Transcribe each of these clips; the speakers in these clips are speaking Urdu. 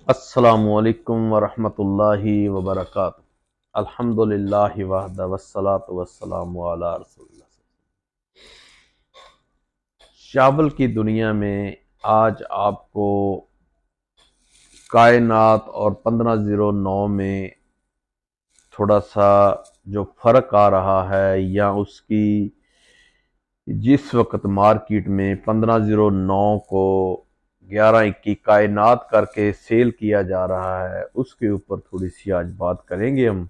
السلام علیکم ورحمۃ اللہ وبرکاتہ۔ الحمدللہ وحدہ والصلاة والسلام علی رسول اللہ۔ چاول کی دنیا میں آج آپ کو کائنات اور 1509 میں تھوڑا سا جو فرق آ رہا ہے یا اس کی جس وقت مارکیٹ میں 1509 کو 1121 کائنات کر کے سیل کیا جا رہا ہے، اس کے اوپر تھوڑی سی آج بات کریں گے ہم۔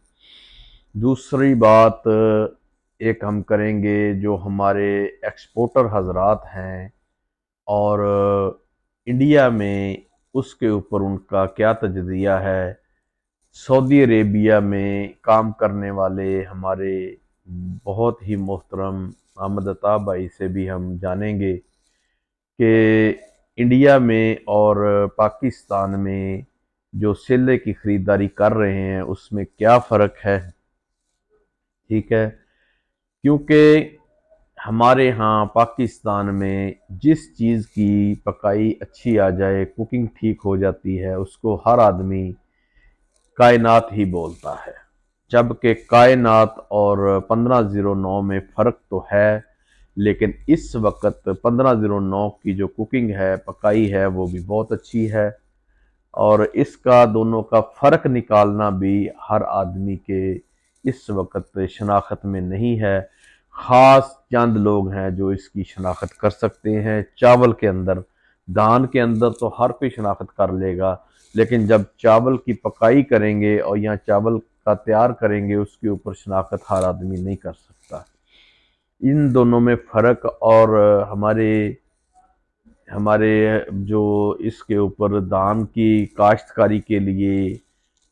دوسری بات ایک ہم کریں گے جو ہمارے ایکسپورٹر حضرات ہیں اور انڈیا میں اس کے اوپر ان کا کیا تجزیہ ہے۔ سعودی عربیہ میں کام کرنے والے ہمارے بہت ہی محترم محمد عطا بھائی سے بھی ہم جانیں گے کہ انڈیا میں اور پاکستان میں جو سلے کی خریداری کر رہے ہیں اس میں کیا فرق ہے، ٹھیک ہے؟ کیونکہ ہمارے ہاں پاکستان میں جس چیز کی پکائی اچھی آ جائے، کوکنگ ٹھیک ہو جاتی ہے، اس کو ہر آدمی کائنات ہی بولتا ہے، جبکہ کائنات اور 1509 میں فرق تو ہے، لیکن اس وقت 1509 کی جو کوکنگ ہے، پکائی ہے، وہ بھی بہت اچھی ہے، اور اس کا دونوں کا فرق نکالنا بھی ہر آدمی کے اس وقت شناخت میں نہیں ہے۔ خاص چند لوگ ہیں جو اس کی شناخت کر سکتے ہیں۔ چاول کے اندر، دان کے اندر تو ہر کوئی شناخت کر لے گا، لیکن جب چاول کی پکائی کریں گے اور یا چاول کا تیار کریں گے، اس کے اوپر شناخت ہر آدمی نہیں کر سکتا۔ ان دونوں میں فرق، اور ہمارے جو اس کے اوپر دان کی کاشتکاری کے لیے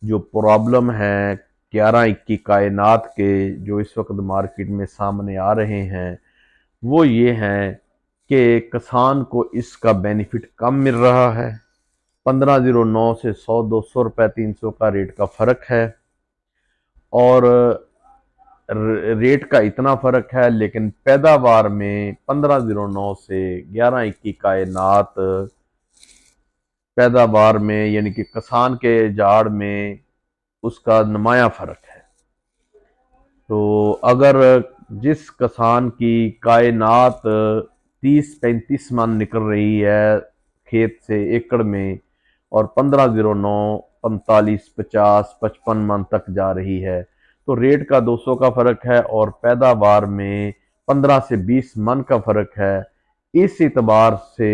جو پرابلم ہے 1121 کائنات کے جو اس وقت مارکیٹ میں سامنے آ رہے ہیں، وہ یہ ہیں کہ کسان کو اس کا بینیفٹ کم مل رہا ہے۔ 1509 سے 100 200 روپے 300 کا ریٹ کا فرق ہے، اور ریٹ کا اتنا فرق ہے، لیکن پیداوار میں 1509 سے 1121 کائنات پیداوار میں یعنی کہ کسان کے جاڑ میں اس کا نمایاں فرق ہے۔ تو اگر جس کسان کی کائنات 30 35 من نکل رہی ہے کھیت سے ایکڑ میں، اور 1509 45 50 55 من تک جا رہی ہے، تو ریٹ کا 200 کا فرق ہے اور پیداوار میں 15 سے 20 من کا فرق ہے۔ اس اعتبار سے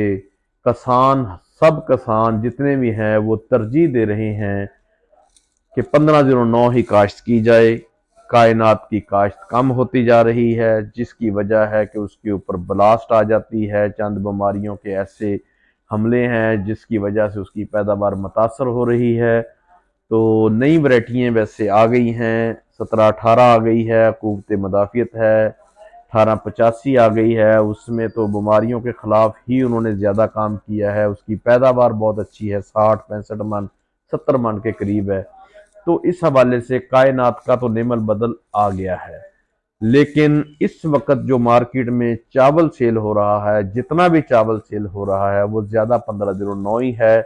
سب کسان جتنے بھی ہیں وہ ترجیح دے رہے ہیں کہ 1509 ہی کاشت کی جائے۔ کائنات کی کاشت کم ہوتی جا رہی ہے، جس کی وجہ ہے کہ اس کے اوپر بلاسٹ آ جاتی ہے، چند بیماریوں کے ایسے حملے ہیں جس کی وجہ سے اس کی پیداوار متاثر ہو رہی ہے۔ تو نئی ورائٹیاں ویسے آ گئی ہیں، 1718 آ گئی ہے، قوت مدافعت ہے، 1885 آ گئی ہے، اس میں تو بیماریوں کے خلاف ہی انہوں نے زیادہ کام کیا ہے، اس کی پیداوار بہت اچھی ہے، 60 65 من 70 من کے قریب ہے۔ تو اس حوالے سے کائنات کا تو نعم البدل آ گیا ہے، لیکن اس وقت جو مارکیٹ میں چاول سیل ہو رہا ہے، جتنا بھی چاول سیل ہو رہا ہے وہ زیادہ 1509 ہی ہے،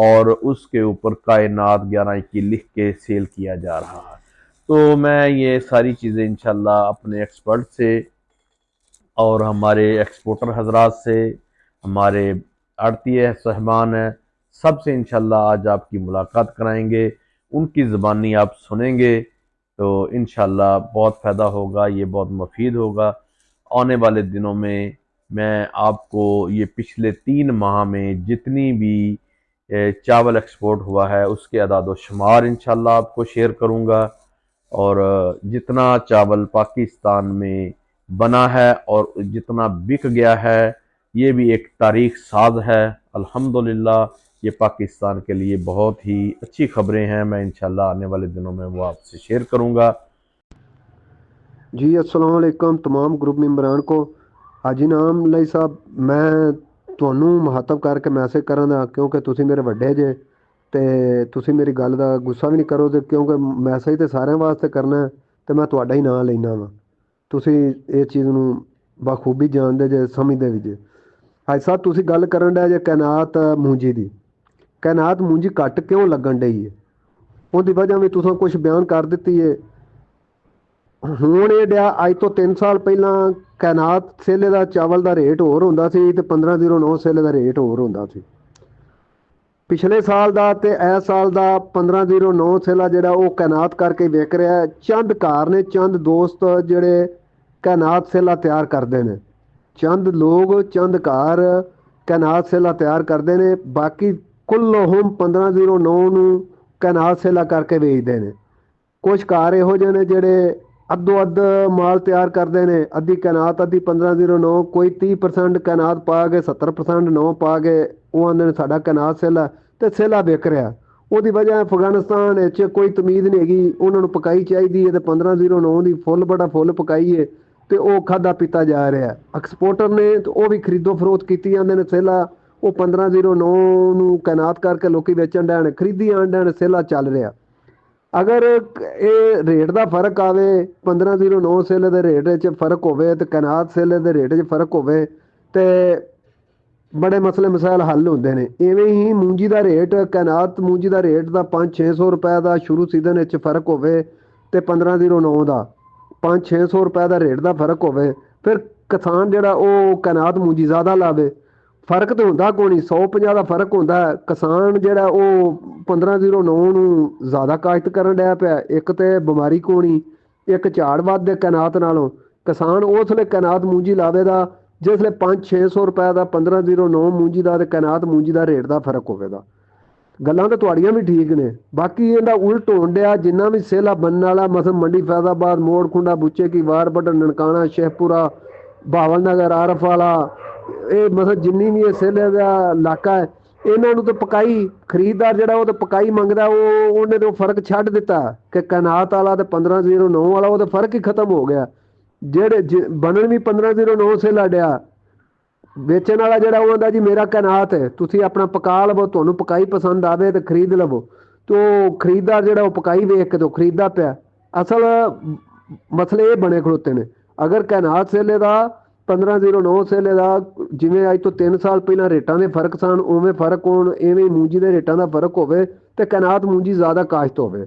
اور اس کے اوپر کائنات 1121 لکھ کے سیل کیا جا رہا ہے۔ تو میں یہ ساری چیزیں انشاءاللہ اپنے ایکسپرٹ سے اور ہمارے ایکسپورٹر حضرات سے، ہمارے آڑتیہ صاحبان ہیں، سب سے انشاءاللہ آج آپ کی ملاقات کرائیں گے، ان کی زبانی آپ سنیں گے تو انشاءاللہ بہت فائدہ ہوگا، یہ بہت مفید ہوگا۔ آنے والے دنوں میں آپ کو یہ پچھلے 3 ماہ میں جتنی بھی چاول ایکسپورٹ ہوا ہے اس کے اعداد و شمار انشاءاللہ آپ کو شیئر کروں گا، اور جتنا چاول پاکستان میں بنا ہے اور جتنا بک گیا ہے، یہ بھی ایک تاریخ ساز ہے۔ الحمدللہ یہ پاکستان کے لیے بہت ہی اچھی خبریں ہیں، میں انشاءاللہ آنے والے دنوں میں وہ آپ سے شیئر کروں گا۔ جی السلام علیکم تمام گروپ ممبران کو۔ حاجی نام ਲਈ ਸਾਹਿਬ ਮੈਂ ਤੁਹਾਨੂੰ ਮੁਖਾਤਬ ਕਰਕੇ ਮੈਸੇਜ ਕਰਨ ਦਾ, ਕਿਉਂਕਿ ਤੁਸੀਂ ਮੇਰੇ ਵੱਡੇ ਜੇ ਤੇ ਤੁਸੀਂ ਮੇਰੀ ਗੱਲ ਦਾ ਗੁੱਸਾ ਵੀ ਨਹੀਂ ਕਰੋਗੇ, ਕਿਉਂਕਿ ਮੈਸੇਜ ਤੇ ਸਾਰਿਆਂ ਵਾਸਤੇ ਕਰਨਾ ਤੇ ਮੈਂ ਤੁਹਾਡਾ ਹੀ ਨਾਂ ਲੈਣਾ ਵਾ। ਤੁਸੀਂ ਇਹ ਚੀਜ਼ ਨੂੰ ਬਖੂਬੀ ਜਾਣਦੇ ਜੇ, ਸਮਝਦੇ ਵੀ ਜੇ। ਹਾਜੀ ਸਾਹਿਬ ਤੁਸੀਂ ਗੱਲ ਕਰਨ ਡਿਆ ਜੇ ਕਾਇਨਾਤ ਮੂੰਜੀ ਦੀ। ਕਾਇਨਾਤ ਮੂੰਜੀ ਘੱਟ ਕਿਉਂ ਲੱਗਣ ਡਈ ਹੈ? ਉਹਦੀ ਵਜ੍ਹਾ ਵੀ ਤੁਸੀਂ ਕੁਝ ਬਿਆਨ ਕਰ ਦਿੱਤੀ ਹੈ। ਹੁਣ ਇਹ ਡਿਆ ਅੱਜ ਤੋਂ 3 ਸਾਲ ਪਹਿਲਾਂ ਕਾਇਨਾਤ ਸੇਲੇ ਦਾ ਚਾਵਲ ਦਾ ਰੇਟ ਹੋਰ ਹੁੰਦਾ ਸੀ ਤੇ 1509 ਸੇਲੇ ਦਾ ਰੇਟ ਹੋਰ ਹੁੰਦਾ ਸੀ। ਪਿਛਲੇ ਸਾਲ ਦਾ ਤੇ ਇਸ ਸਾਲ ਦਾ 1509 ਸੇਲਾ ਜਿਹੜਾ ਉਹ ਕਾਇਨਾਤ ਕਰਕੇ ਵਿਕ ਰਿਹਾ ਹੈ। ਚੰਦ ਘਰ ਨੇ, ਚੰਦ ਦੋਸਤ ਜਿਹੜੇ ਕਾਇਨਾਤ ਸੇਲਾ ਤਿਆਰ ਕਰਦੇ ਨੇ, ਚੰਦ ਲੋਕ ਚੰਦ ਘਰ ਕਾਇਨਾਤ ਸੇਲਾ ਤਿਆਰ ਕਰਦੇ ਨੇ। ਬਾਕੀ ਕੁੱਲੋਹਮ 1509 ਨੂੰ ਕਾਇਨਾਤ ਸੇਲਾ ਕਰਕੇ ਵੇਚਦੇ ਨੇ। ਕੁਝ ਘਰ ਇਹੋ ਜਿਹੇ ਨੇ ਜਿਹੜੇ ਅੱਧੋ ਅੱਧ ਮਾਲ ਤਿਆਰ ਕਰਦੇ ਨੇ, ਅੱਧੀ ਕਾਇਨਾਤ ਅੱਧੀ 1509, ਕੋਈ 30% ਕਾਇਨਾਤ ਪਾ ਕੇ 70% ਨੌ ਪਾ ਕੇ ਉਹ ਆਉਂਦੇ ਨੇ ਸਾਡਾ ਕਾਇਨਾਤ ਸੇਲਾ, ਤੇ ਸੇਲਾ ਵਿਕ ਰਿਹਾ। ਉਹਦੀ ਵਜ੍ਹਾ ਅਫਗਾਨਿਸਤਾਨ ਵਿੱਚ ਕੋਈ ਤਮੀਜ਼ ਨਹੀਂ ਹੈਗੀ, ਉਹਨਾਂ ਨੂੰ ਪਕਾਈ ਚਾਹੀਦੀ ਹੈ ਤੇ 1509 ਦੀ ਫੁੱਲ ਬੜਾ ਫੁੱਲ ਪਕਾਈ ਹੈ ਤੇ ਉਹ ਖਾਧਾ ਪੀਤਾ ਜਾ ਰਿਹਾ। ਐਕਸਪੋਰਟਰ ਨੇ ਤੇ ਉਹ ਵੀ ਖਰੀਦੋ ਫਰੋਖਤ ਕੀਤੀ ਜਾਂਦੇ ਨੇ ਸੇਲਾ, ਉਹ 1509 ਨੂੰ ਕਾਇਨਾਤ ਕਰਕੇ ਲੋਕੀ ਵੇਚਣ ਡੈਣ, ਖਰੀਦੀ ਆਣ ਡੈਣ, ਸੇਲਾ ਚੱਲ ਰਿਹਾ। ਅਗਰ ਇਹ ਰੇਟ ਦਾ ਫਰਕ ਆਵੇ, 1509 ਸੇਲੇ ਦੇ ਰੇਟ ਵਿੱਚ ਫਰਕ ਹੋਵੇ ਤੇ ਕਾਇਨਾਤ ਸੇਲੇ ਦੇ ਰੇਟ 'ਚ ਫਰਕ ਹੋਵੇ ਤੇ ਬੜੇ ਮਸਲੇ ਮਸਾਇਲ ਹੱਲ ਹੁੰਦੇ ਨੇ। ਇਵੇਂ ਹੀ ਮੂੰਜੀ ਦਾ ਰੇਟ, ਕਾਇਨਾਤ ਮੂੰਜੀ ਦਾ ਰੇਟ ਦਾ 500-600 ਰੁਪਏ ਦਾ ਸ਼ੁਰੂ ਸੀਜ਼ਨ ਵਿੱਚ ਫਰਕ ਹੋਵੇ ਤੇ 1509 ਦਾ 500-600 ਰੁਪਏ ਦਾ ਰੇਟ ਦਾ ਫਰਕ ਹੋਵੇ, ਫਿਰ ਕਿਸਾਨ ਜਿਹੜਾ ਉਹ ਕਾਇਨਾਤ ਮੂੰਜੀ ਜ਼ਿਆਦਾ ਲਾਵੇ। ਫਰਕ ਤਾਂ ਹੁੰਦਾ ਕੋਈ ਨਹੀਂ, 150 ਦਾ ਫਰਕ ਹੁੰਦਾ। ਕਿਸਾਨ ਜਿਹੜਾ ਉਹ 1509 ਨੂੰ ਜ਼ਿਆਦਾ ਕਾਸ਼ਤ ਕਰਨ ਡਿਆ ਪਿਆ। ਇੱਕ ਤੇ ਬਿਮਾਰੀ ਕੋਣੀ, ਇੱਕ ਝਾੜ ਵੱਧ ਦੇ ਕਾਇਨਾਤ ਨਾਲੋਂ। ਕਿਸਾਨ ਉਸ ਵੇਲੇ ਕਾਇਨਾਤ ਮੂੰਜੀ ਲਾਵੇਗਾ ਜਿਸ ਵੇਲੇ 500-600 ਰੁਪਏ ਦਾ 1509 ਮੂੰਜੀ ਦਾ ਤੇ ਕਾਇਨਾਤ ਮੂੰਜੀ ਦਾ ਰੇਟ ਦਾ ਫਰਕ ਹੋਵੇਗਾ। ਗੱਲਾਂ ਤਾਂ ਤੁਹਾਡੀਆਂ ਵੀ ਠੀਕ ਨੇ, ਬਾਕੀ ਇਹਦਾ ਉਲਟ ਹੋਣ ਡਿਆ। ਜਿੰਨਾ ਵੀ ਸੇਲਾ ਬਣਨ ਵਾਲਾ, ਮਸਲ ਮੰਡੀ ਫੈਜ਼ਾਬਾਦ, ਮੋੜ ਖੁੰਡਾ, ਬੁੱਚੇ ਕੀ ਵਾਰ ਬਟਨ, ਨਨਕਾਣਾ, ਸ਼ੇਖਪੁਰਾ, ਬਹਾਵਲ ਨਗਰ, ਆਰਫ ਵਾਲਾ, ਇਹ ਮਤਲਬ ਜਿੰਨੀ ਵੀ ਇਹ ਸੇਲੇ ਦਾ ਇਲਾਕਾ ਹੈ, ਇਹਨਾਂ ਨੂੰ ਤਾਂ ਪਕਾਈ ਖਰੀਦਦਾਰ ਜਿਹੜਾ ਉਹ ਤਾਂ ਪਕਾਈ ਮੰਗਦਾ, ਉਹਨੇ ਤਾਂ ਫਰਕ ਛੱਡ ਦਿੱਤਾ ਕਿ ਕਾਇਨਾਤ ਵਾਲਾ ਤੇ 1509 ਵਾਲਾ, ਉਹ ਤਾਂ ਫਰਕ ਹੀ ਖਤਮ ਹੋ ਗਿਆ। ਜਿਹੜੇ ਬਣਨ ਵੀ 1509 ਸੇਲਾ ਡਿਆ, ਵੇਚਣ ਵਾਲਾ ਜਿਹੜਾ ਉਹ ਆਂਦਾ ਜੀ ਮੇਰਾ ਕਾਇਨਾਤ ਹੈ, ਤੁਸੀਂ ਆਪਣਾ ਪਕਾ ਲਵੋ, ਤੁਹਾਨੂੰ ਪਕਾਈ ਪਸੰਦ ਆਵੇ ਤੇ ਖਰੀਦ ਲਵੋ। ਤੇ ਉਹ ਖਰੀਦਦਾਰ ਜਿਹੜਾ ਉਹ ਪਕਾਈ ਵੇਖ ਕੇ ਤੋਂ ਖਰੀਦਦਾ ਪਿਆ। ਅਸਲ ਮਸਲੇ ਇਹ ਬਣੇ ਖਲੋਤੇ ਨੇ। ਅਗਰ ਕਾਇਨਾਤ ਸੇਲੇ ਦਾ 1509 ਸੇਲੇ ਦਾ ਜਿਵੇਂ ਅੱਜ ਤੋਂ 3 ਸਾਲ ਪਹਿਲਾਂ ਰੇਟਾਂ ਦੇ ਫਰਕ ਸਨ, ਉਵੇਂ ਫਰਕ ਹੋਣ, ਇਵੇਂ ਮੂੰਜੀ ਦੇ ਰੇਟਾਂ ਦਾ ਫਰਕ ਹੋਵੇ ਤੇ ਕਾਇਨਾਤ ਮੂੰਜੀ ਜ਼ਿਆਦਾ ਕਾਸ਼ਤ ਹੋਵੇ।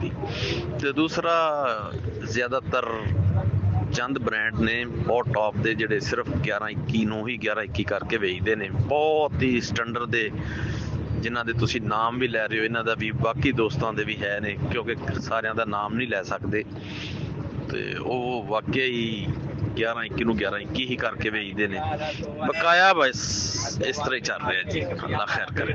ਦੀ। ਤੇ ਦੂਸਰਾ ਜ਼ਿਆਦਾਤਰ ਚੰਦ ਬ੍ਰਾਂਡ ਨੇ ਬਹੁਤ ਟੌਪ ਦੇ, ਜਿਹੜੇ ਸਿਰਫ 1121 ਨੂੰ ਹੀ 1121 ਕਰਕੇ ਵੇਚਦੇ ਨੇ, ਬਹੁਤ ਹੀ ਸਟੈਂਡਰਡ ਦੇ, ਜਿਨ੍ਹਾਂ ਦੇ ਤੁਸੀਂ ਨਾਮ ਵੀ ਲੈ ਰਹੇ ਹੋ। ਇਹਨਾਂ ਦਾ ਵੀ ਬਾਕੀ ਦੋਸਤਾਂ ਦੇ ਵੀ ਹੈ ਨੇ, ਕਿਉਂਕਿ ਸਾਰਿਆਂ ਦਾ ਨਾਮ ਨਹੀਂ ਲੈ ਸਕਦੇ। ਤੇ ਉਹ ਵਾਕਿਆ ਹੀ 1121 ਨੂੰ 1121 ਹੀ ਕਰਕੇ ਵੇਚਦੇ ਨੇ। ਬਕਾਇਆ ਬਸ ਇਸ ਤਰ੍ਹਾਂ ਹੀ ਚੱਲ ਰਿਹਾ ਜੀ। ਅੱਲਾ ਖੈਰ ਕਰੇ।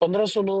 1509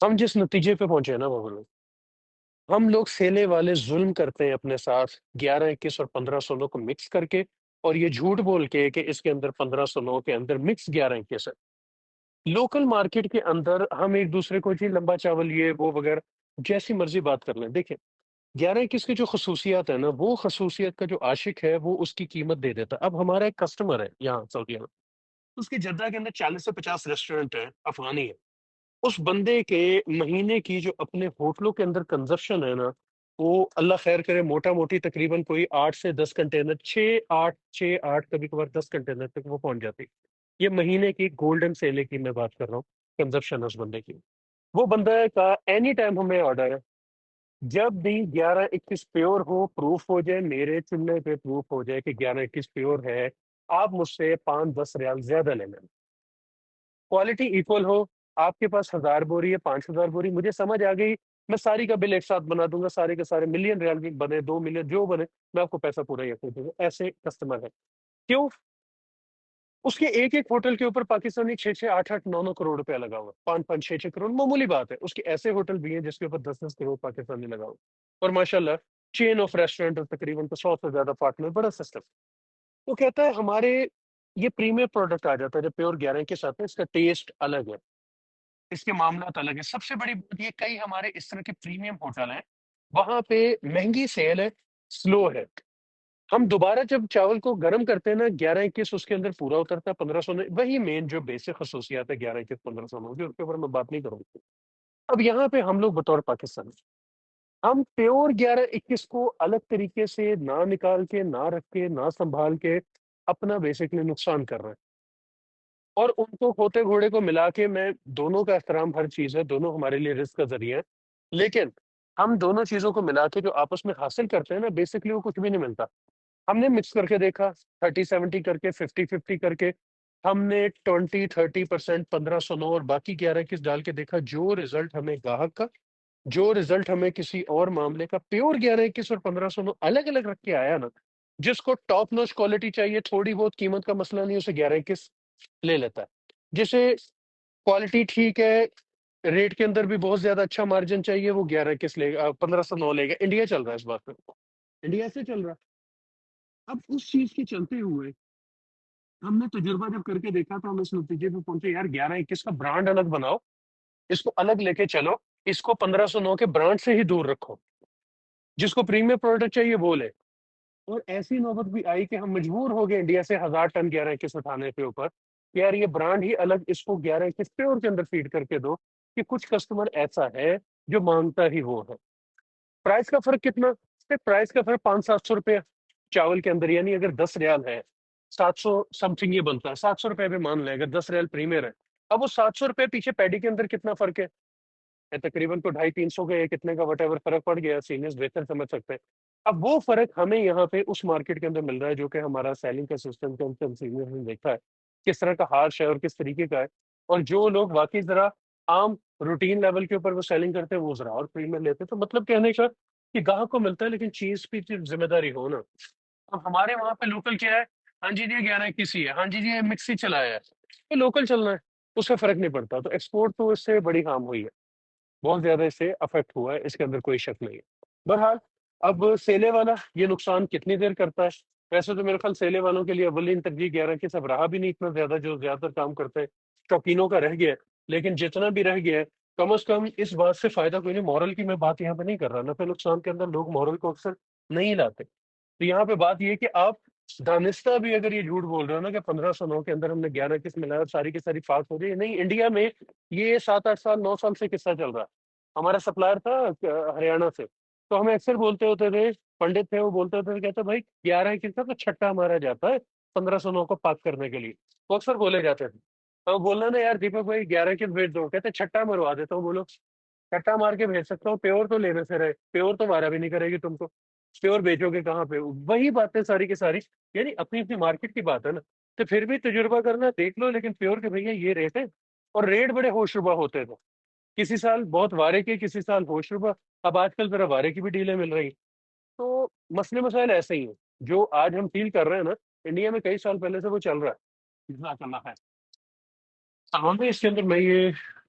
ہم جس نتیجے پہ پہنچے ہیں نا وہ لوگ، ہم لوگ سیلے والے ظلم کرتے ہیں اپنے ساتھ 11 21 اور 1509 کو مکس کر کے، اور یہ جھوٹ بول کے کہ اس کے اندر 1509 کے اندر مکس 11 21 ہے۔ لوکل مارکیٹ کے اندر ہم ایک دوسرے کو جی لمبا چاول یہ وہ وغیرہ جیسی مرضی بات کر لیں۔ دیکھیں 11 21 کی جو خصوصیات ہے نا، وہ خصوصیت کا جو عاشق ہے وہ اس کی قیمت دے دیتا ہے۔ اب ہمارا ایک کسٹمر ہے یہاں سعودیہ میں، اس کی جدہ کے اندر 40 سے 50 ریسٹورنٹ ہیں، افغانی ہے۔ اس بندے کے مہینے کی جو اپنے ہوٹلوں کے اندر کنزپشن ہے نا، وہ اللہ خیر کرے موٹا موٹی تقریباً کوئی 8 سے 10 کنٹینر، 6 8 کبھی کبھار 10 کنٹینر تک وہ پہنچ جاتی۔ یہ مہینے کی گولڈن سیلے کی میں بات کر رہا ہوں، کنزپشن اس بندے کی۔ وہ بندہ کا اینی ٹائم ہمیں آرڈر ہے، جب بھی 11 21 پیور ہو، پروف ہو جائے، میرے چلنے پہ پروف ہو جائے کہ 11 21 پیور ہے، آپ مجھ سے 5 10 ریال زیادہ لے لیں، کوالٹی ایکول ہو، آپ کے پاس 1000 بوری ہے 5000 بوری، مجھے سمجھ آ گئی، میں ساری کا بل ایک ساتھ بنا دوں گا، سارے کے سارے ملین ریال بھی بنے 2 ملین جو بنے، میں آپ کو پیسہ پورا یقین دوں گا۔ ایسے کسٹمر ہے، کیوں؟ اس کے ایک ایک ہوٹل کے اوپر پاکستانی 6 6 8 8 9 9 کروڑ روپیہ لگا ہوا، 5 5 6 6 کروڑ معمولی بات ہے، اس کے ایسے ہوٹل بھی ہیں جس کے اوپر 10 10 کروڑ پاکستانی لگا ہوا، اور ماشاءاللہ چین آف ریسٹورینٹ تقریباً 100 سے زیادہ پارٹنر، بڑا سسٹم۔ وہ کہتا ہے ہمارے یہ پریمیم پروڈکٹ آ جاتا ہے جب پیور 11 کے ساتھ ہے، اس کا ٹیسٹ الگ ہے، اس کے معاملات الگ ہیں۔ سب سے بڑی بات یہ، کئی ہمارے اس طرح کے پریمیم ہوٹل ہیں وہاں پہ مہنگی سیل ہے، سلو ہے۔ ہم دوبارہ جب چاول کو گرم کرتے ہیں نا 11 21 اس کے اندر پورا اترتا ہے 1509، وہی مین جو بیسک خصوصیات ہے 11 21 1509 کی، اس کے اوپر میں بات نہیں کروں گا۔ اب یہاں پہ ہم لوگ بطور پاکستان، ہم پیور 11 21 کو الگ طریقے سے نہ نکال کے، نہ رکھ کے، نہ سنبھال کے اپنا بیسکلی نقصان کر رہے ہیں، اور ان کو کھوتے گھوڑے کو ملا کے، میں دونوں کا احترام ہر چیز ہے، دونوں ہمارے لیے رزق کا ذریعہ ہے، لیکن ہم دونوں چیزوں کو ملا کے جو آپس میں حاصل کرتے ہیں نا، بیسکلی وہ کچھ بھی نہیں ملتا۔ ہم نے مکس کر کے دیکھا، 30 70 کر کے، 50 50 کر کے، ہم نے 20 30% 1509 اور باقی 11 21 ڈال کے دیکھا، جو رزلٹ ہمیں گاہک کا، جو رزلٹ ہمیں کسی اور معاملے کا پیور 11 21 اور 1509 الگ الگ رکھ کے آیا نا، جس کو ٹاپ نوچ کوالٹی چاہیے، تھوڑی بہت قیمت کا مسئلہ نہیں، اسے 11 21 لے لیتا ہے۔ جسے کوالٹی ٹھیک ہے، ریٹ کے اندر بھی بہت زیادہ اچھا مارجن چاہیے، وہ 11 21 لے گا، 1509 لے گا۔ انڈیا چل رہا ہے اس بات پہ، انڈیا سے چل رہا ہے۔ اب اس چیز کے چلتے ہوئے ہم نے تجربہ جب کر کے دیکھا تو ہم اس نتیجے پہ پہنچے، یار 11 21 کا برانڈ الگ بناؤ، اس کو الگ لے کے چلو، اس کو 1509 کے برانڈ سے ہی دور رکھو، جس کو پریمیم پروڈکٹ چاہیے وہ لے۔ اور ایسی نوبت بھی آئی کہ ہم مجبور ہو گئے انڈیا سے 1000 ٹن 11 21 اٹھانے کے اوپر، کہ یار یہ برانڈ ہی الگ، اس کو 11 21 پیور کے اندر فیڈ کر کے دو، کہ کچھ کسٹمر ایسا ہے جو مانگتا ہی وہ ہے۔ پرائس کا فرق کتنا؟ پرائس کا فرق 500 700 روپے چاول کے اندر، یعنی اگر 10 ریال ہے، 700 سم تھنگ یہ بنتا ہے، 700 روپے بھی مان لیں اگر 10 ریال پریمیئر ہے۔ اب وہ 700 روپے پیچھے پیڈی کے اندر کتنا فرق ہے تقریباً کو 250 300 کا یا کتنے کا وٹ ایور فرق پڑ گیا، سینئرز بہتر سمجھ سکتے ہیں۔ اب وہ فرق ہمیں یہاں پہ اس مارکیٹ کے اندر مل رہا ہے جو کہ ہمارا سیلنگ کا سسٹم کے اندر سینئرز نے دیکھا ہے کس طرح کا ہارش ہے اور کس طریقے کا ہے، اور جو لوگ واقعی ذرا عام روٹین لیول کے اوپر وہ سیلنگ کرتے ہیں وہ ذرا اور پریمیم لیتے ہیں۔ تو مطلب کہنے کا کہ گاہک کو ملتا ہے لیکن چیز پہ ذمہ داری ہو نا۔ اب ہمارے وہاں پہ لوکل کیا ہے، ہاں جی یہ 11 21 ہی ہے، ہاں جی یہ مکسی چلایا ہے، یہ لوکل چلنا ہے، اس سے فرق نہیں پڑتا۔ تو ایکسپورٹ تو اس سے بڑی ہارم ہوئی ہے، بہت زیادہ اس سے افیکٹ ہوا ہے، اس کے اندر کوئی شک نہیں ہے۔ بہرحال اب سیلے والا یہ نقصان کتنی دیر کرتا ہے؟ ویسے تو میرے خیال سیلے والوں کے لیے اولین ترجیح 11 21 اب رہا بھی نہیں اتنا زیادہ، جو زیادہ تر کام کرتے ہیں شوقینوں کا رہ گیا ہے، لیکن جتنا بھی رہ گیا ہے کم از کم اس بات سے فائدہ کوئی نہیں۔ مورل کی میں بات یہاں پہ نہیں کر رہا، نفع نقصان کے اندر لوگ مورل کو اکثر نہیں لاتے۔ تو یہاں پہ بات یہ کہ آپ دانستہ بھی اگر یہ جھوٹ بول رہے ہو نا کہ 1509 کے اندر ہم نے 11 21 ملایا ساری کی ساری فاق ہو جائے، نہیں، انڈیا میں یہ 7 8 سال 9 سال سے قصہ چل رہا ہے۔ ہمارا سپلائر تھا ہریانہ سے، تو ہمیں اکثر بولتے ہوتے تھے، پنڈت تھے وہ بولتے ہوتے تھے، کہتے بھائی 11 21 کا تو چھٹا مارا جاتا ہے 1509 کو پاک کرنے کے لیے، وہ اکثر بولے جاتے تھے۔ تو بولنا نا یار دیپک بھائی 11 21 بھیج دو، کہتے چھٹا مروا دیتا ہوں، بولو چھٹا مار کے بھیج سکتا ہوں، پیور تو لینے سے رہے، پیور تو مارا بھی نہیں کرے گی تم کو، پیور بیچو گے کہاں پہ؟ وہی باتیں ساری کی ساری، یعنی اپنی اپنی مارکیٹ کی بات ہے نا، تو پھر بھی تجربہ کرنا دیکھ لو، لیکن پیور کے بھیا یہ ریٹ ہے، اور ریٹ بڑے ہوش ربا ہوتے تھے، کسی سال بہت وارے کے، کسی سال ہوش ربا، اب آج کل ذرا وارے کی بھی ڈیلیں مل رہی ہیں۔ تو مسئلے مسائل ایسے ہی ہیں جو آج ہم فیل کر رہے ہیں نا، انڈیا میں کئی سال پہلے سے وہ چل رہا ہے۔ جزاک اللہ خیر۔ سلمان بھائی اس کے اندر میں یہ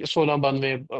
1692,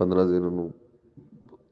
15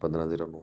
1509।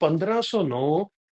1509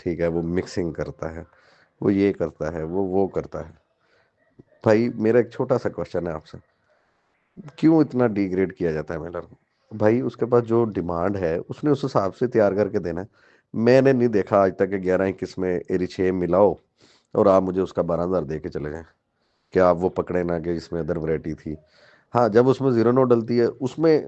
ٹھیک ہے وہ مکسنگ کرتا ہے، وہ یہ کرتا ہے، وہ کرتا ہے۔ بھائی میرا ایک چھوٹا سا کوشچن ہے آپ سے، کیوں اتنا ڈی گریڈ کیا جاتا ہے ملر کو؟ بھائی اس کے پاس جو ڈیمانڈ ہے اس نے اس حساب سے تیار کر کے دینا ہے۔ میں نے نہیں دیکھا آج تک کہ 11-21 میں ایری 6 ملاؤ اور آپ مجھے اس کا 12,000 دے کے چلے جائیں کہ آپ وہ پکڑے نہ کہ اس میں ادر ورائٹی تھی۔ ہاں جب اس میں 0 نو ڈلتی ہے اس میں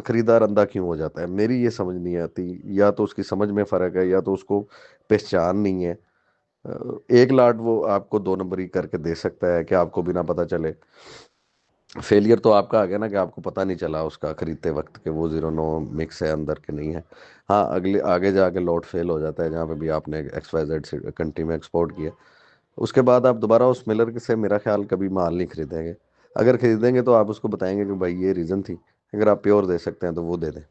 خریدار اندھا کیوں ہو جاتا ہے، میری یہ سمجھ نہیں آتی۔ یا تو اس کی سمجھ میں فرق ہے یا تو اس کو پہچان نہیں ہے۔ ایک لاٹ وہ آپ کو 2 نمبری کر کے دے سکتا ہے کہ آپ کو بنا پتہ چلے۔ فیلئر تو آپ کا آ گیا نا کہ آپ کو پتہ نہیں چلا اس کا خریدتے وقت کہ وہ 0 نو مکس ہے اندر کہ نہیں ہے۔ ہاں آگے جا کے لوٹ فیل ہو جاتا ہے جہاں پہ بھی آپ نے XYZ سے کنٹری میں ایکسپورٹ کیا، اس کے بعد آپ دوبارہ اس ملر سے میرا خیال کبھی مال نہیں خریدیں گے۔ اگر خریدیں گے تو آپ اس کو بتائیں گے کہ بھائی یہ ریزن تھی، اگر آپ پیور دے سکتے ہیں تو وہ دے دیں۔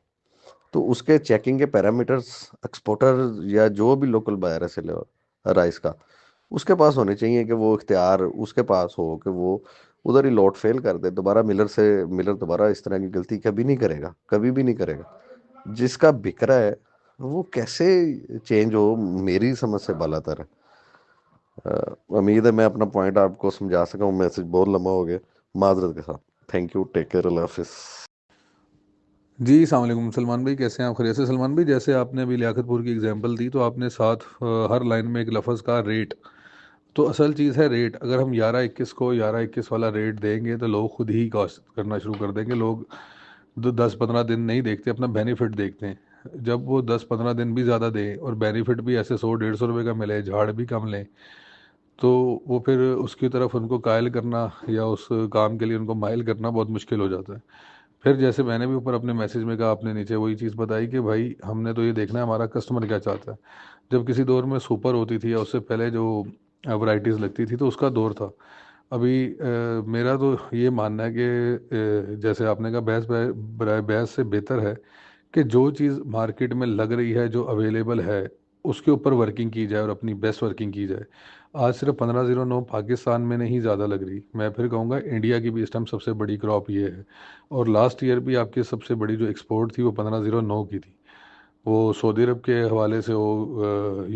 تو اس کے چیکنگ کے پیرامیٹرز ایکسپورٹر یا جو بھی لوکل بائر ہے رائس کا، اس کے پاس ہونے چاہیے کہ وہ اختیار اس کے پاس ہو کہ وہ ادھر ہی لوٹ فیل کر دے دوبارہ۔ ملر دوبارہ اس طرح کی غلطی کبھی نہیں کرے گا، کبھی بھی نہیں کرے گا۔ جس کا بک رہا ہے وہ کیسے چینج ہو، میری سمجھ سے بالا تر ہے۔ امید ہے میں اپنا پوائنٹ آپ کو سمجھا سکا ہوں۔ میسج بہت لمبا ہو گیا، معذرت کے ساتھ۔ تھینک یو، ٹیک کیئر، اللہ حافظ۔ جی السلام علیکم سلمان بھائی، کیسے ہیں آپ؟ خیریت سے؟ سلمان بھائی جیسے آپ نے ابھی لیاقت پور کی اگزامپل دی تو آپ نے ساتھ ہر لائن میں ایک لفظ کا ریٹ، تو اصل چیز ہے ریٹ۔ اگر ہم 11-21 کو 11-21 والا ریٹ دیں گے تو لوگ خود ہی کاسٹ کرنا شروع کر دیں گے۔ لوگ 10-15 دن نہیں دیکھتے، اپنا بینیفٹ دیکھتے ہیں۔ جب وہ 10-15 دن بھی زیادہ دیں اور بینیفٹ بھی ایسے 100-150 روپے کا ملے، جھاڑ بھی کم لیں، تو وہ پھر اس کی طرف ان کو قائل کرنا یا اس کام کے لیے ان کو مائل کرنا بہت مشکل ہو جاتا ہے۔ پھر جیسے میں نے بھی اوپر اپنے میسج میں کہا، آپ نے نیچے وہی چیز بتائی کہ بھائی ہم نے تو یہ دیکھنا ہے ہمارا کسٹمر کیا چاہتا ہے۔ جب کسی دور میں سپر ہوتی تھی یا اس سے پہلے جو ورائٹیز لگتی تھی تو اس کا دور تھا۔ ابھی میرا تو یہ ماننا ہے کہ جیسے آپ نے کہا بحث برائے بحث سے بہتر ہے کہ جو چیز مارکیٹ میں لگ رہی ہے، جو اویلیبل ہے، اس کے اوپر ورکنگ کی جائے اور اپنی بیسٹ ورکنگ کی جائے۔ آج صرف 1509 پاکستان میں نہیں زیادہ لگ رہی، میں پھر کہوں گا انڈیا کی بھی اس ٹائم سب سے بڑی کراپ یہ ہے۔ اور لاسٹ ایئر بھی آپ کی سب سے بڑی جو ایکسپورٹ تھی وہ 1509 کی تھی، وہ سعودی عرب کے حوالے سے وہ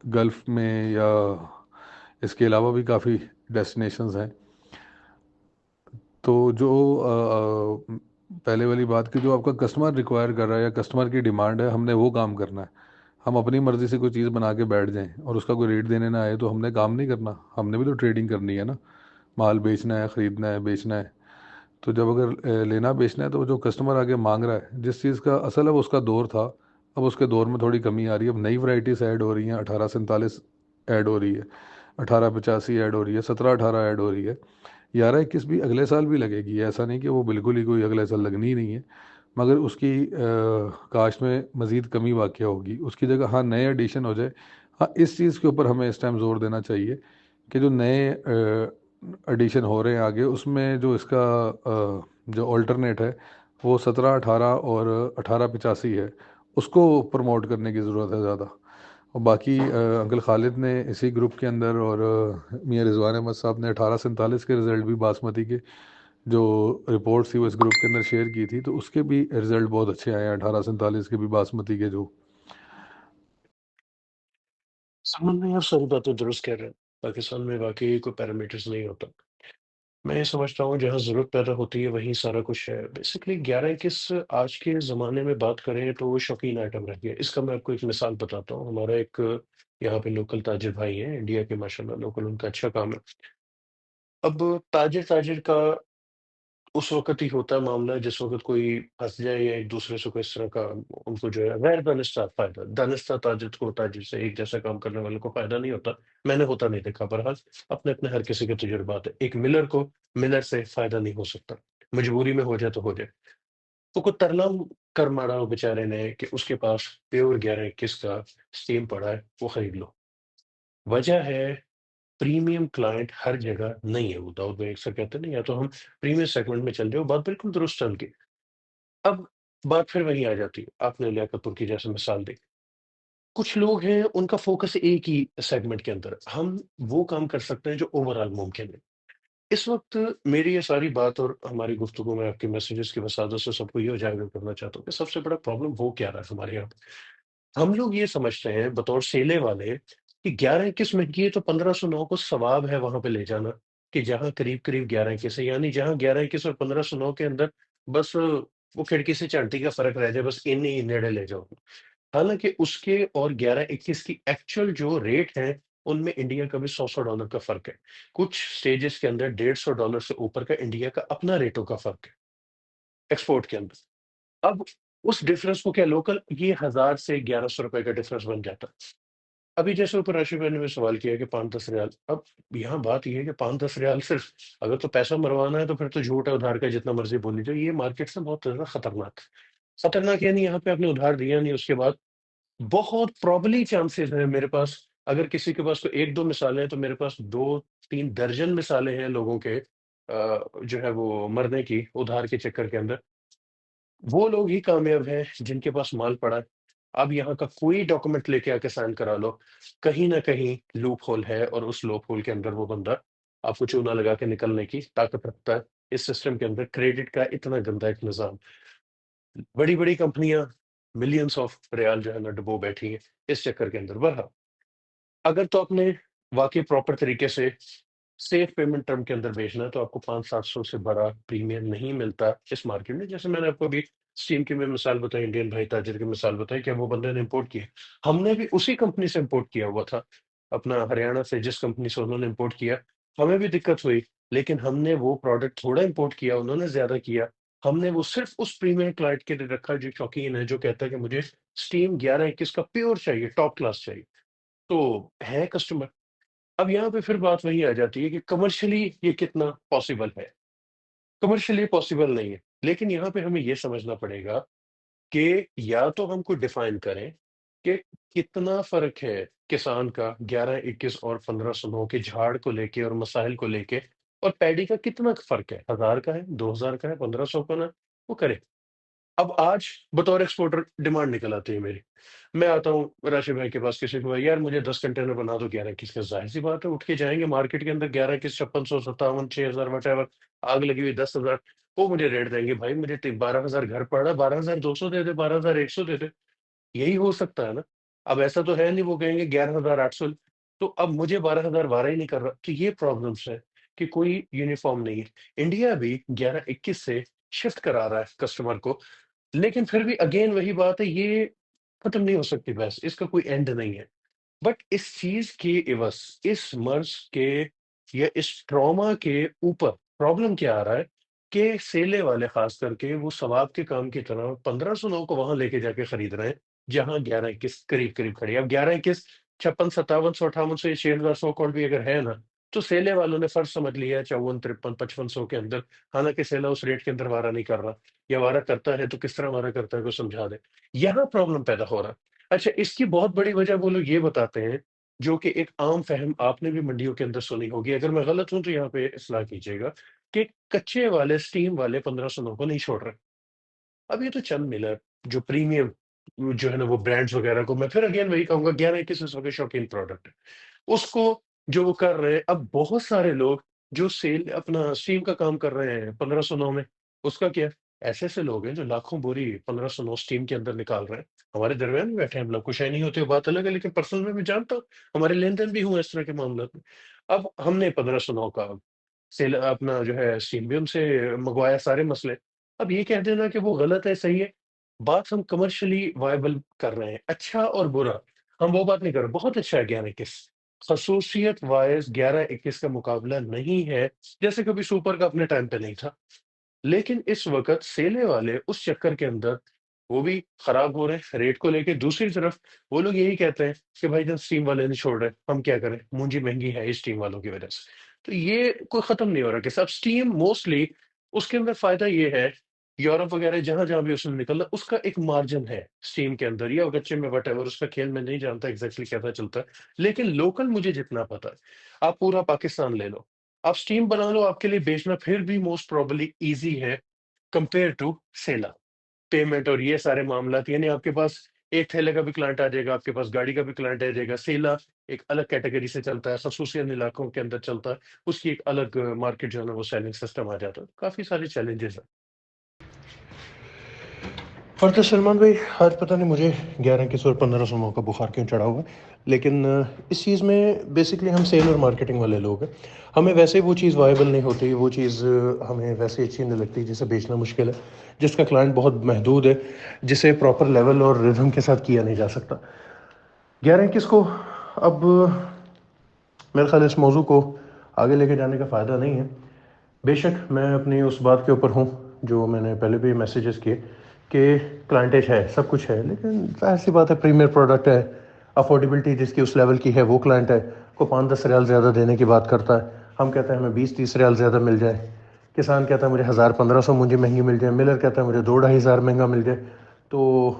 گلف میں یا اس کے علاوہ بھی کافی ڈیسٹینیشنز ہیں۔ تو جو پہلے والی بات کہ جو آپ کا کسٹمر ریکوائر کر رہا ہے یا کسٹمر کی ڈیمانڈ ہے، ہم نے وہ کام کرنا ہے۔ ہم اپنی مرضی سے کوئی چیز بنا کے بیٹھ جائیں اور اس کا کوئی ریٹ دینے نہ آئے تو ہم نے کام نہیں کرنا۔ ہم نے بھی تو ٹریڈنگ کرنی ہے نا، مال بیچنا ہے، خریدنا ہے، بیچنا ہے۔ تو جب اگر لینا بیچنا ہے تو جو کسٹمر آگے مانگ رہا ہے، جس چیز کا اصل ہے وہ اس کا دور تھا، اب اس کے دور میں تھوڑی کمی آ رہی ہے۔ اب نئی ورائٹیز ایڈ ہو رہی ہیں، 1847 ایڈ ہو رہی ہے، 1885 ایڈ ہو رہی ہے، 1718 ایڈ ہو رہی ہے۔ 11-21 بھی اگلے سال بھی لگے گی، ایسا نہیں کہ وہ بالکل ہی کوئی اگلے سال لگنی ہی نہیں ہے، مگر اس کی کاشت میں مزید کمی واقع ہوگی۔ اس کی جگہ ہاں نئے ایڈیشن ہو جائے۔ ہاں اس چیز کے اوپر ہمیں اس ٹائم زور دینا چاہیے کہ جو نئے ایڈیشن ہو رہے ہیں آگے، اس میں جو اس کا جو آلٹرنیٹ ہے وہ 1718 اور 1885 ہے، اس کو پروموٹ کرنے کی ضرورت ہے زیادہ۔ اور باقی انکل خالد نے اسی گروپ کے اندر اور میاں رضوان احمد صاحب نے 1847 کے رزلٹ بھی باسمتی کے جو رپورٹ تھی وہ اس گروپ کے اندر شیئر کی تھی، تو اس کے بھی رزلٹ بہت اچھے آئے ہیں 1847 کے بھی باسمتی کے جو۔ سلمان بھائی آپ ساری باتیں درست کہہ رہے ہیں، پاکستان میں واقعی کوئی پیرامیٹرز نہیں ہوتا۔ میں یہ سمجھتا ہوں جہاں ضرورت پیدا ہوتی ہے وہیں سارا کچھ ہے۔ بیسکلی 11-21 آج کے زمانے میں بات کریں تو وہ شوقین آئٹم رہ گیا۔ اس کا میں آپ کو ایک مثال بتاتا ہوں۔ ہمارا ایک یہاں پہ لوکل تاجر بھائی ہیں انڈیا کے، ماشاءاللہ لوکل، ان کا اچھا کام ہے۔ اب تاجر کا اس وقت ہی ہوتا ہے معاملہ جس وقت کوئی پھنس جائے یا ایک دوسرے سے کوئی اس طرح کا ان کو جو ہے غیر دانستہ فائدہ، دانستہ تاجر سے ایک جیسا کام کرنے والے کو فائدہ نہیں ہوتا۔ میں نے ہوتا نہیں دیکھا، بہرحال اپنے اپنے ہر کسی کے تجربات ہے۔ ایک ملر کو ملر سے فائدہ نہیں ہو سکتا، مجبوری میں ہو جائے تو ہو جائے۔ تو کو ترلا کر مارا ہو بیچارے نے کہ اس کے پاس پیور 11-21 کا سٹیم پڑا ہے، وہ خرید لو۔ وجہ ہے پریمیم کلائنٹ ہر جگہ نہیں ہے۔ وہ داؤد بھائی اکثر کہتے ہیں نا، یا تو ہم پریمیم سیگمنٹ میں چل رہے ہو، بات بالکل درست ہے ان کی۔ اب بات پھر وہیں آ جاتی ہے، آپ نے لیاقت پور کی جیسے مثال دی۔ کچھ لوگ ہیں ان کا فوکس ایک ہی سیگمنٹ کے اندر، ہم وہ کام کر سکتے ہیں جو اوور آل ممکن ہے۔ اس وقت میری یہ ساری بات اور ہماری گفتگو میں آپ کے میسیجز کی وسادت سے سب کو یہ اجاگر کرنا چاہتا ہوں کہ سب سے بڑا پرابلم ہو کیا رہا ہے ہمارے یہاں پہ۔ ہم لوگ یہ سمجھتے ہیں بطور سیلے والے کہ 11-21 میں کی ہے تو 1509 کو ثواب ہے وہاں پہ لے جانا، کہ جہاں قریب قریب 11-21 ہے، یعنی جہاں 11-21 اور 1509 کے اندر بس وہ کھڑکی سے چانٹی کا فرق رہ جائے، بس انہی نیڑے لے جاؤ۔ حالانکہ اس کے اور 11-21 کی ایکچوئل جو ریٹ ہیں ان میں انڈیا کا بھی $100 کا فرق ہے، کچھ سٹیجز کے اندر $150 سے اوپر کا انڈیا کا اپنا ریٹوں کا فرق ہے ایکسپورٹ کے اندر۔ اب اس ڈفرنس کو کیا لوکل یہ 1000 سے 1100 روپے کا ڈفرنس بن جاتا ہے۔ ابھی جیسے اوپر راشد بھائی نے بھی سوال کیا کہ 5-10 ریال، اب یہاں بات یہ ہے کہ 5-10 ریال صرف اگر تو پیسہ مروانا ہے تو پھر تو جھوٹ ہے ادھار کا جتنا مرضی بول لیجیے، یہ مارکیٹ سے بہت زیادہ خطرناک یعنی یہاں پہ آپ نے ادھار دیا نہیں، اس کے بعد بہت پرابلی چانسز ہیں میرے پاس، اگر کسی کے پاس تو 1-2 مثالیں ہیں تو میرے پاس 2-3 درجن مثالیں ہیں لوگوں کے جو ہے وہ مرنے کی ادھار کے چکر کے اندر۔ وہ لوگ ہی کامیاب ہیں جن کے پاس مال پڑا ہے۔ اب یہاں کا کوئی ڈاکومنٹ لے کے آ کے سائن کرا لو، کہیں نہ کہیں لوپ ہول ہے، اور اس لوپ ہول کے اندر وہ بندہ آپ کو چونا لگا کے نکلنے کی طاقت رکھتا ہے۔ اس سسٹم کے اندر کریڈٹ کا اتنا گندا ایک نظام، بڑی بڑی کمپنیاں ملینس آف ریال جو ہے نا ڈبو بیٹھی ہیں اس چکر کے اندر۔ بہرحال اگر تو آپ نے واقعی پراپر طریقے سے سیف پیمنٹ ٹرم کے اندر بیچنا ہے تو آپ کو 500-700 سے بڑا پریمیم نہیں ملتا اس مارکیٹ میں۔ جیسے میں نے آپ کو ابھی اسٹیم کی میں مثال بتائی، انڈین بھائی تاجر کی مثال بتائی کہ وہ بندے نے امپورٹ کیا، ہم نے بھی اسی کمپنی سے امپورٹ کیا ہوا تھا، اپنا ہریانہ سے جس کمپنی سے انہوں نے امپورٹ کیا، ہمیں بھی دقت ہوئی، لیکن ہم نے وہ پروڈکٹ تھوڑا امپورٹ کیا، انہوں نے زیادہ کیا، ہم نے وہ صرف اس پریمیم کلائنٹ کے لیے رکھا جو شوقین ہے، جو کہتا ہے کہ مجھے اسٹیم 11-21 کا پیور چاہیے، ٹاپ کلاس چاہیے، تو ہے کسٹمر۔ اب یہاں پہ پھر بات وہی آ جاتی ہے کہ کمرشلی یہ کتنا پاسبل ہے، کمرشلی پاسبل نہیں ہے، لیکن یہاں پہ ہمیں یہ سمجھنا پڑے گا کہ یا تو ہم کو ڈیفائن کریں کہ کتنا فرق ہے کسان کا 11-21 اور 1509 کے جھاڑ کو لے کے اور مسائل کو لے کے، اور پیڈی کا کتنا فرق ہے، 1000 کا ہے، 2000 کا ہے، 1500 کا، نہ وہ کرے۔ اب آج بطور ایکسپورٹر ڈیمانڈ نکل آتی ہے میری، میں آتا ہوں راشد بھائی کے پاس، کسی کو یار مجھے 10 کنٹینر بنا دو 11-21 کا، ظاہر سی بات ہے اٹھ کے جائیں گے مارکیٹ کے اندر، 11-21 5600 57 6000 وٹ ایور، آگ لگی ہوئی 10,000، وہ مجھے ریٹ دیں گے بھائی مجھے 12,000 گھر پڑ رہا ہے، 12,200 دے دے، 12,100 دے دے، یہی ہو سکتا ہے نا۔ اب ایسا تو ہے نہیں وہ کہیں گے 11,800، تو اب مجھے 12,000 وارہ ہی نہیں کر رہا، تو یہ پرابلمس ہے کہ کوئی یونیفارم نہیں ہے۔ انڈیا بھی 11-21 سے شفٹ کرا رہا ہے کسٹمر کو، لیکن پھر بھی اگین وہی بات ہے، یہ ختم نہیں ہو سکتی بحث، اس کا کوئی اینڈ نہیں ہے۔ بٹ اس چیز کے عوض، اس مرض کے یا اس ٹراما کے اوپر پرابلم کیا آ رہا ہے کہ سیلے والے خاص کر کے وہ ثواب کے کام کی طرح 1509 کو وہاں لے کے جا کے خرید رہے ہیں جہاں 11-21 قریب قریب کھڑی ہے۔ اب 11-21 56 5700 5800 یا 6000 کال بھی اگر ہے نا، تو سیلے والوں نے فرض سمجھ لیا ہے 54 53 5500 کے اندر، حالانکہ سیلا اس ریٹ کے اندر وارہ نہیں کر رہا، یا وارہ کرتا ہے تو کس طرح وارہ کرتا ہے کوئی سمجھا دے، یہاں پرابلم پیدا ہو رہا ہے۔ اچھا، اس کی بہت بڑی وجہ وہ لوگ یہ بتاتے ہیں جو کہ ایک عام فہم آپ نے بھی منڈیوں کے اندر سنی ہوگی، اگر میں غلط ہوں تو یہاں پہ اصلاح کیجیے گا، کہ کچے والے سٹیم والے 1509 کو نہیں چھوڑ رہے۔ اب یہ تو چند ملر جو پریمیم جو ہے نا وہ برانڈز وغیرہ کو، میں پھر اگین وہی کہوں گا 11-21 اس وقت شوقین پروڈکٹ ہے، اس کو جو وہ کر رہے ہیں، اب بہت سارے لوگ جو سیل اپنا اسٹیم کا کام کر رہے ہیں 1509 میں، اس کا کیا، ایسے ایسے لوگ ہیں جو لاکھوں بوری 1509 اسٹیم کے اندر نکال رہے ہیں، ہمارے درمیان بھی بیٹھے ہیں ہم لوگ، کچھ نہیں ہوتے بات الگ ہے، لیکن پرسنل میں جانتا ہوں، ہمارے لین دین بھی ہوں اس طرح کے معاملات میں۔ اب ہم نے 1509 کا سیل اپنا جو ہے اسٹیم بھی ان سے منگوایا، سارے مسئلے، اب یہ کہہ دینا کہ وہ غلط ہے صحیح ہے، بات ہم کمرشلی وائبل کر رہے ہیں، اچھا اور برا ہم وہ بات نہیں کر رہے، بہت اچھا ہے 11-21، خصوصیت وائز 11-21 کا مقابلہ نہیں ہے، جیسے کبھی سپر کا اپنے ٹائم پہ نہیں تھا، لیکن اس وقت سیلے والے اس چکر کے اندر وہ بھی خراب ہو رہے ہیں ریٹ کو لے کے، دوسری طرف وہ لوگ یہی کہتے ہیں کہ بھائی جب اسٹیم والے نہیں چھوڑ رہے ہم کیا کریں، مونجی مہنگی ہے اسٹیم والوں کی وجہ سے، تو یہ کوئی ختم نہیں ہو رہا کہ سب اسٹیم موسٹلی اس کے اندر فائدہ یہ ہے، یورپ وغیرہ جہاں جہاں بھی اس نے نکلنا اس کا ایک مارجن ہے اسٹیم کے اندر یا گچے میں وٹ ایور، اس کا کھیل میں نہیں جانتا ایگزیکٹلی کیسا چلتا ہے، لیکن لوکل مجھے جتنا پتا ہے، آپ پورا پاکستان لے لو، آپ اسٹیم بنا لو، آپ کے لیے بیچنا پھر بھی موسٹ پروبلی ایزی ہے کمپیئر ٹو سیلا، پیمنٹ اور یہ سارے معاملات، یعنی آپ کے پاس ایک تھیلے کا بھی کلائنٹ آ جائے گا، آپ کے پاس گاڑی کا بھی کلائنٹ آ جائے گا، سیلا ایک الگ کیٹیگری سے چلتا ہے، خصوصیاً علاقوں کے اندر چلتا ہے، اس کی ایک الگ مارکیٹ جو ہے نا وہ سیلنگ سسٹم آ جاتا ہے، کافی سارے چیلنجز ہیں۔ فرد سلمان بھائی، آج پتہ نہیں مجھے 11 اور 1509 کا بخار کیوں چڑھا ہوا ہے، لیکن اس چیز میں بیسکلی ہم سیل اور مارکیٹنگ والے لوگ ہیں. ہمیں ویسے وہ چیز وائبل نہیں ہوتی، وہ چیز ہمیں ویسے اچھی نہیں لگتی جسے بیچنا مشکل ہے، جس کا کلائنٹ بہت محدود ہے، جسے پراپر لیول اور ردھم کے ساتھ کیا نہیں جا سکتا. 11 کو اب میرے خیال اس موضوع کو آگے لے کے جانے کا فائدہ نہیں ہے. بے شک میں اپنی اس بات کے اوپر ہوں جو میں نے پہلے بھی میسیجز کیے کہ کلائنٹیج ہے، سب کچھ ہے، لیکن ظاہر سی بات ہے پریمیئر پروڈکٹ ہے، افورڈیبلٹی جس کی اس لیول کی ہے وہ کلائنٹ ہے، کو 5-10 ریال زیادہ دینے کی بات کرتا ہے. ہم کہتے ہیں ہمیں 20-30 ریال زیادہ مل جائے. کسان کہتا ہے مجھے 1000-1500 مجھے مہنگی مل جائے. ملر کہتا ہے مجھے 2-2,500 مہنگا مل جائے. تو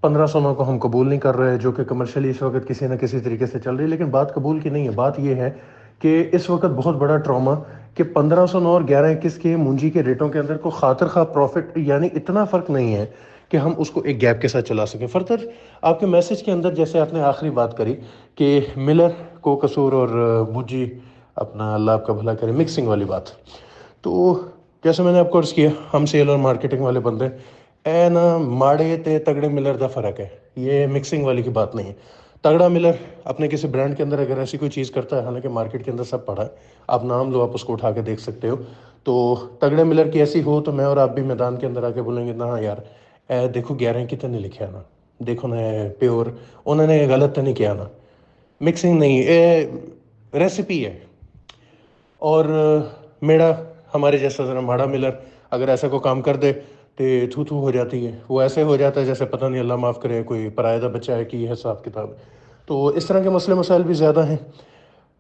1509 کو ہم قبول نہیں کر رہے، جو کہ کمرشلی اس وقت کسی نہ کسی طریقے سے چل رہی ہے. لیکن بات قبول کی نہیں ہے، بات یہ ہے کہ اس وقت بہت بڑا ٹراما کہ 1509 اور 11-21 کے منجی کے ریٹوں کے اندر کو خاطر خواہ پروفٹ یعنی اتنا فرق نہیں ہے کہ ہم اس کو ایک گیپ کے ساتھ چلا سکیں. فردر آپ کے میسج کے اندر جیسے آپ نے آخری بات کری کہ ملر کو قصور اور منجی اپنا اللہ آپ کا بھلا کرے مکسنگ والی بات، تو جیسے میں نے آپ کو عرض کیا ہم سیل اور مارکیٹنگ والے بندے اے نا ماڑے تے تگڑے ملر دا فرق ہے، یہ مکسنگ والی کی بات نہیں ہے. تگڑا ملر اپنے کسی برانڈ کے اندر اگر ایسی کوئی چیز کرتا ہے، حالانکہ مارکیٹ کے اندر سب پڑا ہے، آپ نام لو، آپ اس کو اٹھا کے دیکھ سکتے ہو، تو تگڑے ملر کی ایسی ہو تو میں اور آپ بھی میدان کے اندر آ کے بولیں گے نا ہاں یار اے دیکھو 11 کی تو نہیں لکھا نا، دیکھو نا پیور انہوں نے غلط تو نہیں کیا نا، مکسنگ نہیں، اے ریسیپی ہے. اور میڑا ہمارے جیسا ذرا ماڑا ملر اگر ایسا کو کام کر دے تو تھو تھو ہو جاتی ہے، وہ ایسے ہو جاتا ہے جیسے پتہ نہیں اللہ معاف کرے کوئی پرائیدہ بچہ ہے کہ یہ حساب کتاب ہے. تو اس طرح کے مسئلے مسائل بھی زیادہ ہیں.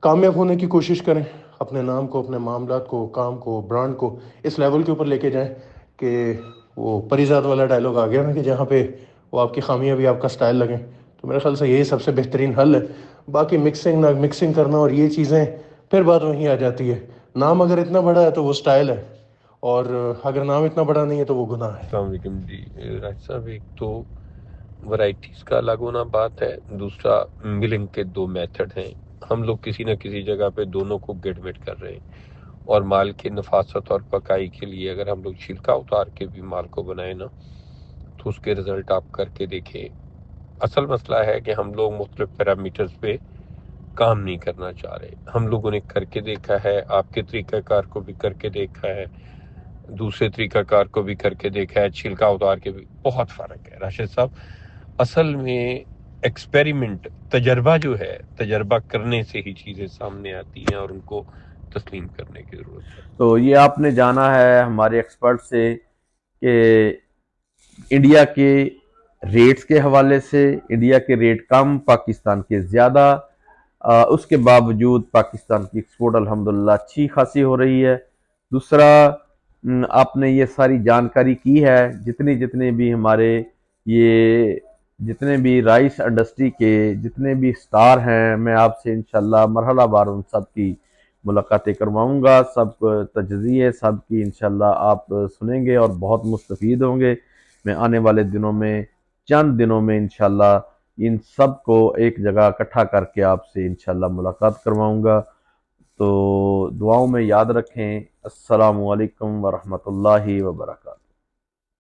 کامیاب ہونے کی کوشش کریں، اپنے نام کو، اپنے معاملات کو، کام کو، برانڈ کو اس لیول کے اوپر لے کے جائیں کہ وہ پریزاد والا ڈائلاگ آ گیا نا کہ جہاں پہ وہ آپ کی خامیاں بھی آپ کا سٹائل لگیں. تو میرے خیال سے یہی سب سے بہترین حل ہے. باقی مکسنگ نہ مکسنگ کرنا اور یہ چیزیں پھر بات وہیں آ جاتی ہے. نام اگر اتنا بڑا ہے تو وہ سٹائل ہے، اور اگر نام اتنا بڑا نہیں ہے تو وہ گناہ ہے. السلام علیکم جی. راج صاحب، ایک تو ورائٹیز کا الگ ہونا بات ہے، دوسرا ملنگ کے دو میتھڈ ہیں. ہم لوگ کسی نہ کسی جگہ پہ دونوں کو گڈمٹ کر رہے ہیں، اور مال کے نفاست اور پکائی کے لیے اگر ہم لوگ چھلکا اتار کے بھی مال کو بنائیں نا تو اس کے رزلٹ آپ کر کے دیکھیں. اصل مسئلہ ہے کہ ہم لوگ مختلف پیرامیٹرز پہ کام نہیں کرنا چاہ رہے. ہم لوگوں نے کر کے دیکھا ہے، آپ کے طریقہ کار کو بھی کر کے دیکھا ہے، دوسرے طریقہ کار کو بھی کر کے دیکھا ہے، چھلکا اتار کے بھی. بہت فرق ہے راشد صاحب. اصل میں ایکسپیریمنٹ، تجربہ جو ہے، تجربہ کرنے سے ہی چیزیں سامنے آتی ہیں اور ان کو تسلیم کرنے کی ضرورت ہے. تو یہ آپ نے جانا ہے ہمارے ایکسپرٹ سے کہ انڈیا کے ریٹس کے حوالے سے انڈیا کے ریٹ کم، پاکستان کے زیادہ، اس کے باوجود پاکستان کی ایکسپورٹ الحمدللہ اچھی خاصی ہو رہی ہے. دوسرا آپ نے یہ ساری جانکاری کی ہے، جتنے بھی ہمارے یہ جتنے بھی رائس انڈسٹری کے جتنے بھی سٹار ہیں، میں آپ سے انشاءاللہ مرحلہ بار ان سب کی ملاقاتیں کرواؤں گا. سب تجزیے سب کی انشاءاللہ آپ سنیں گے اور بہت مستفید ہوں گے. میں آنے والے دنوں میں چند دنوں میں انشاءاللہ ان سب کو ایک جگہ اکٹھا کر کے آپ سے انشاءاللہ ملاقات کرواؤں گا. تو دعاؤں میں یاد رکھیں. السلام علیکم ورحمۃ اللہ وبرکاتہ.